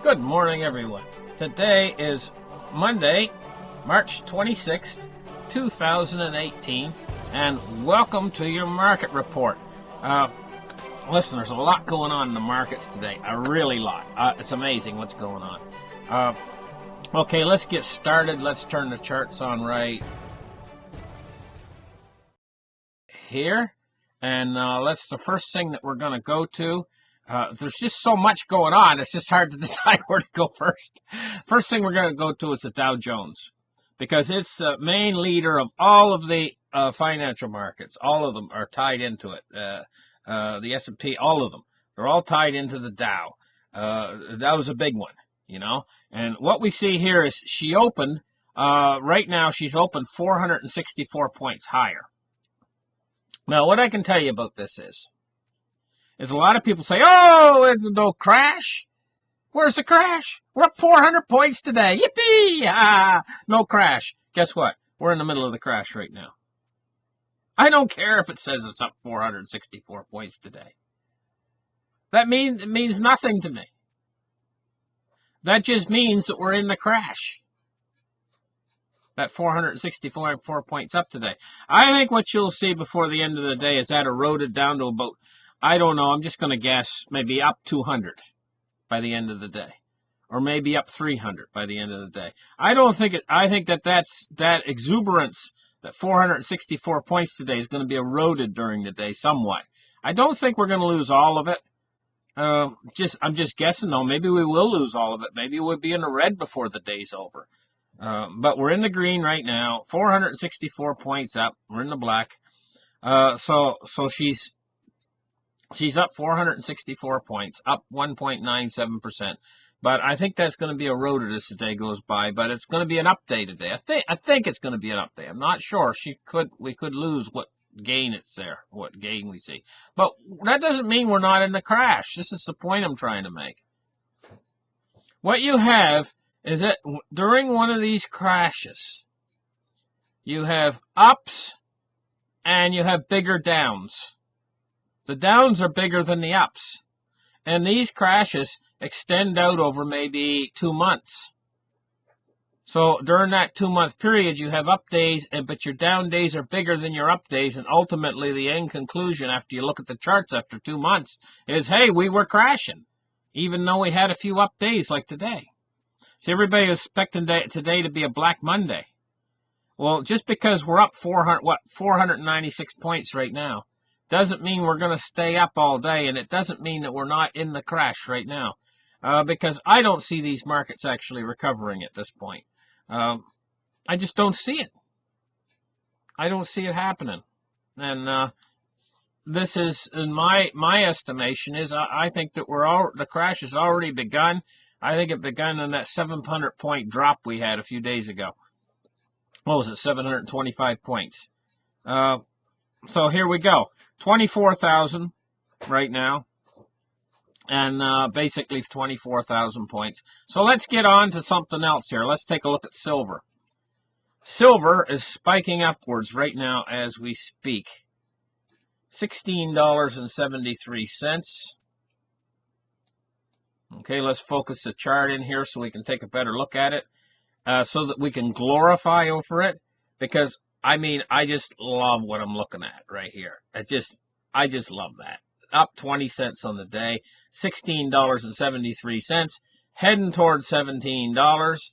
Good morning, everyone. Today is Monday, March 26th, 2018, and welcome to your market report. Listen, there's a lot going on in the markets today, a really lot. It's amazing what's going on. Okay, let's get started. Let's turn the charts on right here, and that's the first thing that we're going to go to. There's just so much going on, it's just hard to decide where to go first. First thing we're going to go to is the Dow Jones, because it's the main leader of all of the financial markets. All of them are tied into it. The S&P, all of them. They're all tied into the Dow. That was a big one, you know. And what we see here is she opened, right now she's opened 464 points higher. Now, what I can tell you about this is a lot of people say, oh, there's no crash. Where's the crash? We're up 400 points today. Yippee! No crash. Guess what? We're in the middle of the crash right now. I don't care if it says it's up 464 points today. It means nothing to me. That just means that we're in the crash. That 464 points up today. I think what you'll see before the end of the day is that eroded down to about, I don't know, I'm just going to guess maybe up 200 by the end of the day, or maybe up 300 by the end of the day. I think that exuberance, that 464 points today is going to be eroded during the day somewhat. I don't think we're going to lose all of it. I'm just guessing though. Maybe we will lose all of it. Maybe we'll be in the red before the day's over. But we're in the green right now. 464 points up. We're in the black. So she's up 464 points, up 1.97%. But I think that's going to be eroded as the day goes by. But it's going to be an update today. I think it's going to be an update. I'm not sure. We could lose what gain we see. But that doesn't mean we're not in the crash. This is the point I'm trying to make. What you have is that during one of these crashes, you have ups and you have bigger downs. The downs are bigger than the ups. And these crashes extend out over maybe 2 months. So during that 2-month period, you have up days, but your down days are bigger than your up days. And ultimately, the end conclusion, after you look at the charts after 2 months, is, hey, we were crashing, even though we had a few up days like today. See, everybody is expecting today to be a Black Monday. Well, just because we're up 496 points right now, doesn't mean we're going to stay up all day, and it doesn't mean that we're not in the crash right now, because I don't see these markets actually recovering at this point. I just don't see it. I don't see it happening, and this is, in my estimation, is I think that the crash has already begun. I think it began in that 700-point drop we had a few days ago. What was it? 725 points. So here we go. 24,000 right now, and basically 24,000 points. So let's get on to something else here. Let's take a look at silver. Silver is spiking upwards right now as we speak. $16.73. Okay, let's focus the chart in here so we can take a better look at it, so that we can glorify over it, because I mean, I just love what I'm looking at right here. I just love that. Up 20 cents on the day, $16.73, heading towards $17.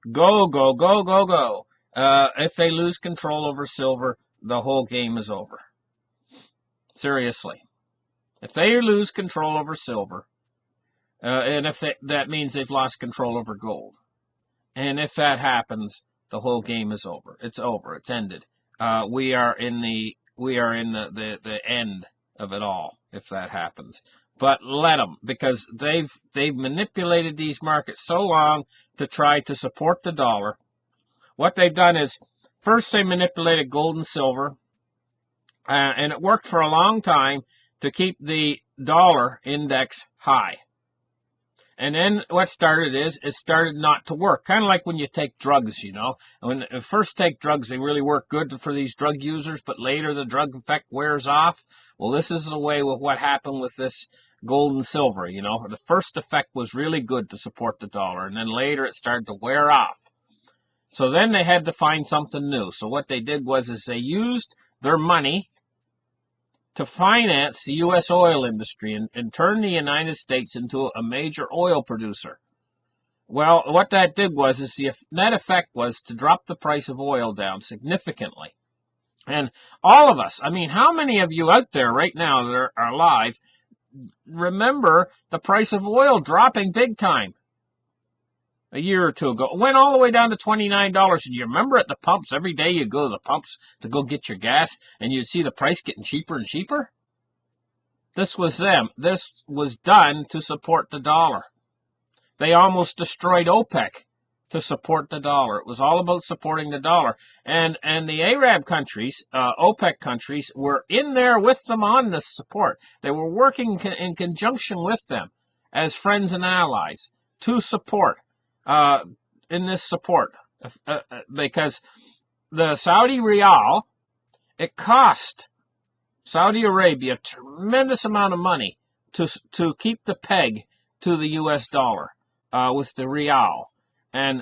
Go, go, go, go, go. If they lose control over silver, the whole game is over. Seriously. If they lose control over silver, and if that means they've lost control over gold. And if that happens, the whole game is over. It's over. It's ended. We are in the end of it all if that happens. But let them, because they've manipulated these markets so long to try to support the dollar. What they've done is, first they manipulated gold and silver, and it worked for a long time to keep the dollar index high. And then what started is, it started not to work. Kind of like when you take drugs, you know. When you first take drugs, they really work good for these drug users, but later the drug effect wears off. Well, this is the way with what happened with this gold and silver. You know, the first effect was really good to support the dollar, and then later it started to wear off. So then they had to find something new. So what they did was is they used their money to finance the U.S. oil industry and turn the United States into a major oil producer. Well, what that did was is the net effect was to drop the price of oil down significantly. And all of us, I mean, how many of you out there right now that are alive remember the price of oil dropping big time a year or two ago? It went all the way down to $29. And you remember at the pumps, every day you go to the pumps to go get your gas, and you'd see the price getting cheaper and cheaper? This was them. This was done to support the dollar. They almost destroyed OPEC to support the dollar. It was all about supporting the dollar. And the Arab countries, OPEC countries, were in there with them on this support. They were working in conjunction with them as friends and allies to support in this support. Because the Saudi Riyal, it cost Saudi Arabia a tremendous amount of money to keep the peg to the U.S. dollar with the Riyal. And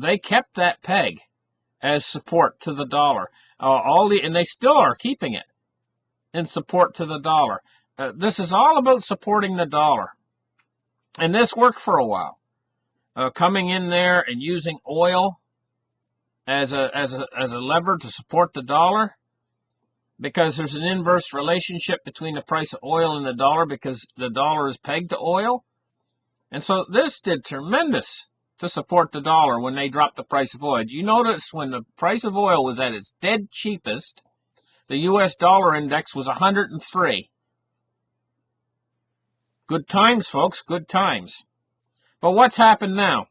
they kept that peg as support to the dollar. And they still are keeping it in support to the dollar. This is all about supporting the dollar. And this worked for a while. Coming in there and using oil as a lever to support the dollar, because there's an inverse relationship between the price of oil and the dollar because the dollar is pegged to oil. And so this did tremendous to support the dollar when they dropped the price of oil. Do you notice when the price of oil was at its dead cheapest, the U.S. dollar index was 103. Good times, folks, good times. But what's happened now?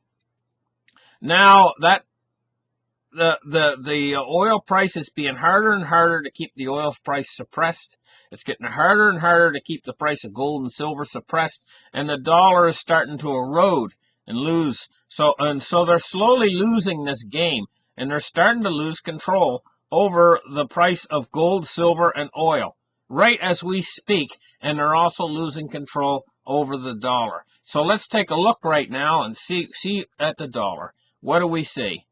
Now that the oil price is being harder and harder to keep the oil price suppressed. It's getting harder and harder to keep the price of gold and silver suppressed, and the dollar is starting to erode and lose. So they're slowly losing this game, and they're starting to lose control over the price of gold, silver, and oil right as we speak, and they're also losing control over the dollar. So let's take a look right now and see at the dollar. What do we see?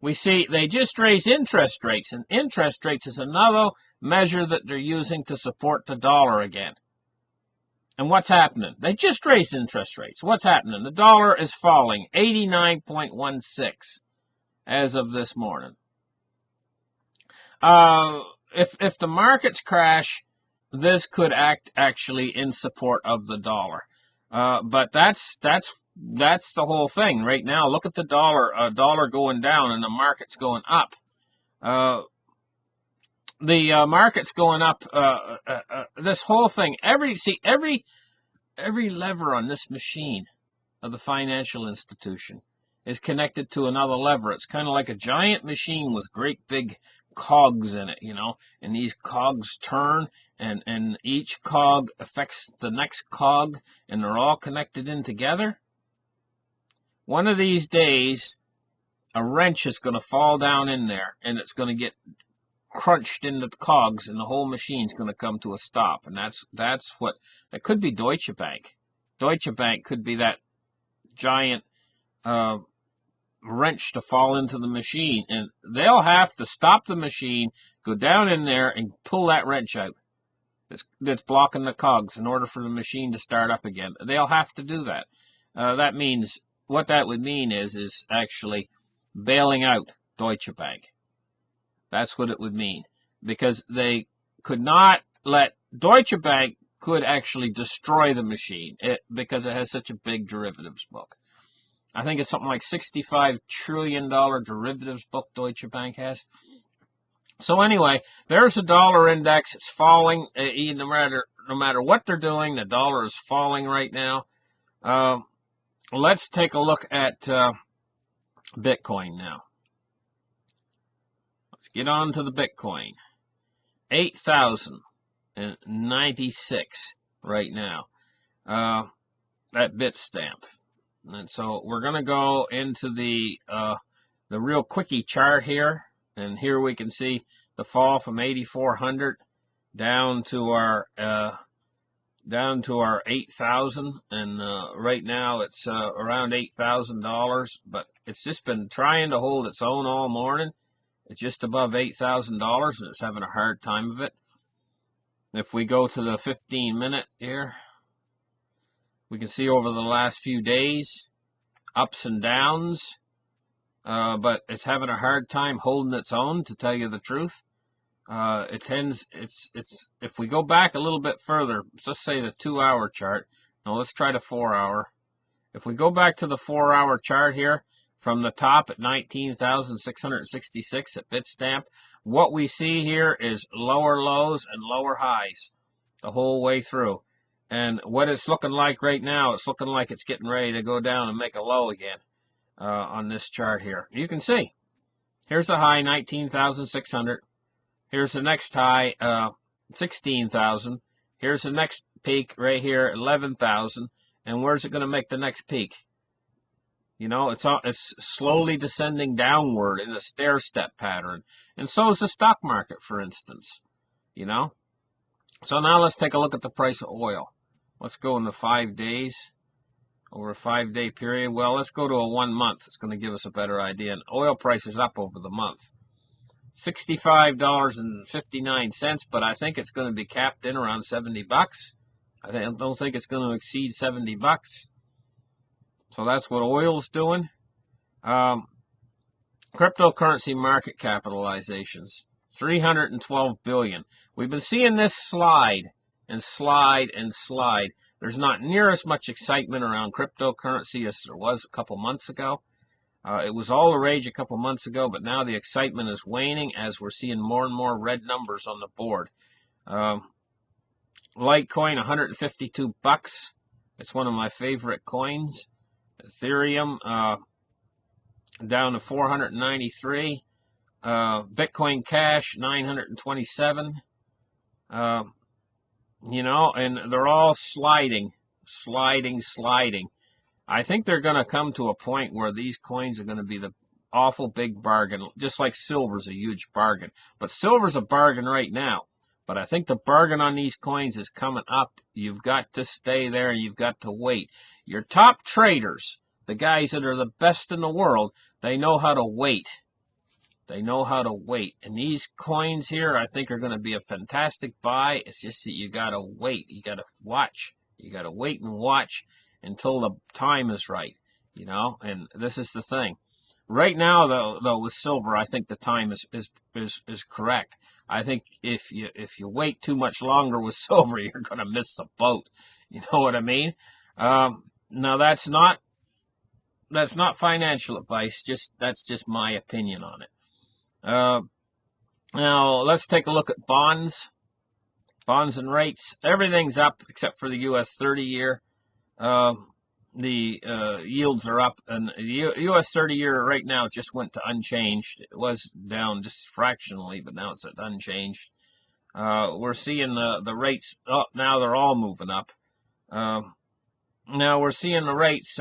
We see they just raised interest rates, and interest rates is another measure that they're using to support the dollar again. And what's happening? They just raised interest rates. What's happening? The dollar is falling, 89.16 as of this morning. If the markets crash, this could act actually in support of the dollar. But that's the whole thing right now. Look at the dollar going down and the market's going up. The market's going up. This whole thing, every lever on this machine of the financial institution is connected to another lever. It's kind of like a giant machine with great big cogs in it, you know, and these cogs turn, and each cog affects the next cog, and they're all connected in together. One of these days, a wrench is going to fall down in there, and it's going to get crunched into the cogs, and the whole machine's going to come to a stop. And that's what it could be. Deutsche Bank. Deutsche Bank could be that giant wrench to fall into the machine, and they'll have to stop the machine, go down in there, and pull that wrench out that's blocking the cogs in order for the machine to start up again. They'll have to do that. That means, what that would mean is actually bailing out Deutsche Bank. That's what it would mean, because they could not let Deutsche Bank could actually destroy the machine because it has such a big derivatives book. I think it's something like $65 trillion derivatives book Deutsche Bank has. So anyway, there's the dollar index. It's falling. No matter what they're doing, the dollar is falling right now. Let's take a look at Bitcoin now. Let's get on to the Bitcoin. 8,096 right now at Bitstamp. And so we're going to go into the real quickie chart here. And here we can see the fall from 8,400 down to our down to our 8,000, and right now it's around $8,000, but it's just been trying to hold its own all morning. It's just above $8,000, and it's having a hard time of it. If we go to the 15-minute here, we can see over the last few days, ups and downs, but it's having a hard time holding its own, to tell you the truth. If we go back a little bit further, let's say the 2-hour chart. Now let's try the 4-hour. If we go back to the 4-hour chart here, from the top at 19,666 at Bitstamp, what we see here is lower lows and lower highs the whole way through. And what it's looking like right now, it's looking like it's getting ready to go down and make a low again on this chart here. You can see, here's the high, 19,600. Here's the next high, 16,000. Here's the next peak right here, 11,000. And where's it going to make the next peak? You know, it's slowly descending downward in a stair-step pattern. And so is the stock market, for instance. You know? So now let's take a look at the price of oil. Let's go in the 5 days, over a 5-day period. Well, let's go to a 1 month. It's going to give us a better idea. And oil price is up over the month. $65.59, but I think it's going to be capped in around $70. I don't think it's going to exceed $70. So that's what oil's doing. Cryptocurrency market capitalizations, 312 billion. We've been seeing this slide and slide and slide. There's not near as much excitement around cryptocurrency as there was a couple months ago. It was all the rage a couple months ago, but now the excitement is waning as we're seeing more and more red numbers on the board. Litecoin, 152 bucks. It's one of my favorite coins. Ethereum, down to 493. Bitcoin Cash, 927. You know, and they're all sliding. I think they're going to come to a point where these coins are going to be the awful big bargain, just like silver's a huge bargain. But silver's a bargain right now. But I think the bargain on these coins is coming up. You've got to stay there. You've got to wait. Your top traders, the guys that are the best in the world, they know how to wait. They know how to wait. And these coins here, I think, are going to be a fantastic buy. It's just that you got to wait. You got to watch. You got to wait and watch until the time is right, you know. And this is the thing. Right now, though, with silver, I think the time is correct. I think if you wait too much longer with silver, you're going to miss the boat. You know what I mean? Now that's not financial advice. That's just my opinion on it. Now let's take a look at bonds. Bonds and rates. Everything's up except for the U.S. 30-year. The yields are up, and the U.S. 30-year right now just went to unchanged. It was down just fractionally, but now it's at unchanged. We're seeing the rates up now; they're all moving up. Now we're seeing the rates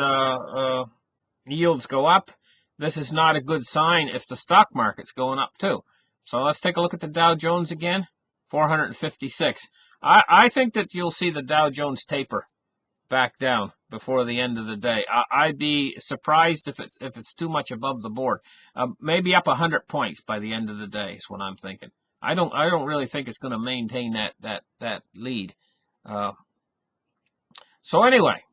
yields go up. This is not a good sign if the stock market's going up too. So let's take a look at the Dow Jones again. 456. I think that you'll see the Dow Jones taper back down before the end of the day. I'd be surprised if it's too much above the board. Maybe up 100 points by the end of the day is what I'm thinking. I don't really think it's going to maintain that lead. So anyway,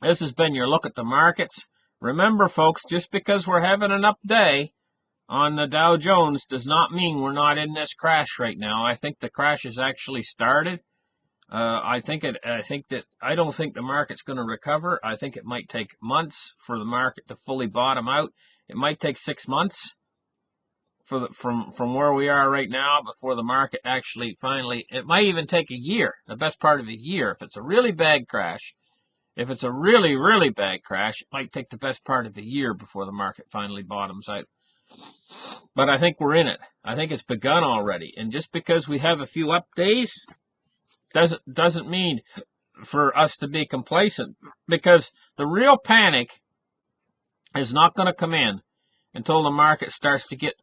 this has been your look at the markets. Remember, folks, just because we're having an up day on the Dow Jones does not mean we're not in this crash right now. I think the crash has actually started. I don't think the market's going to recover. I think it might take months for the market to fully bottom out. It might take 6 months from where we are right now before the market actually finally. It might even take a year, the best part of a year, if it's a really bad crash. If it's a really, really bad crash, it might take the best part of a year before the market finally bottoms out. But I think we're in it. I think it's begun already. And just because we have a few up days doesn't mean for us to be complacent, because the real panic is not going to come in until the market starts to get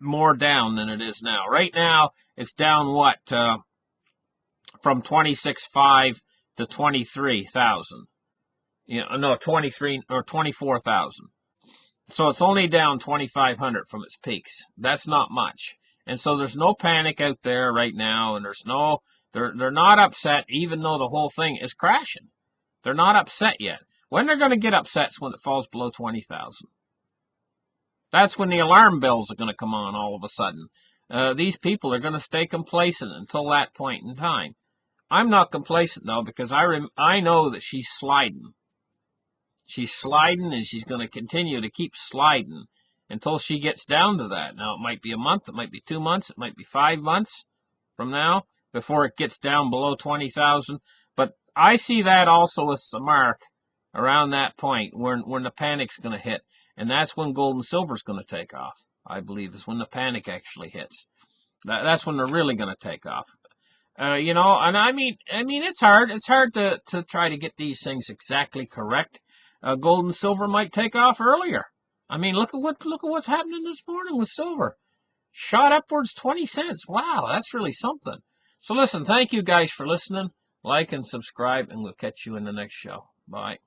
more down than it is now. Right now, it's down, from 26.5 to 23,000. No, 23 or 24,000. So it's only down 2,500 from its peaks. That's not much. And so there's no panic out there right now, and they're not upset, even though the whole thing is crashing. They're not upset yet. When they're going to get upset is when it falls below 20,000. That's when the alarm bells are going to come on all of a sudden. These people are going to stay complacent until that point in time. I'm not complacent, though, because I know that she's sliding. She's sliding, and she's going to continue to keep sliding until she gets down to that. Now, it might be a month, it might be 2 months, it might be 5 months from now before it gets down below 20,000. But I see that also as the mark around that point when the panic's going to hit. And that's when gold and silver is going to take off, I believe, is when the panic actually hits. That's when they're really going to take off. And I mean, it's hard. It's hard to try to get these things exactly correct. Gold and silver might take off earlier. I mean, look at what's happening this morning with silver. Shot upwards 20 cents. Wow, that's really something. So listen, thank you guys for listening. Like and subscribe, and we'll catch you in the next show. Bye.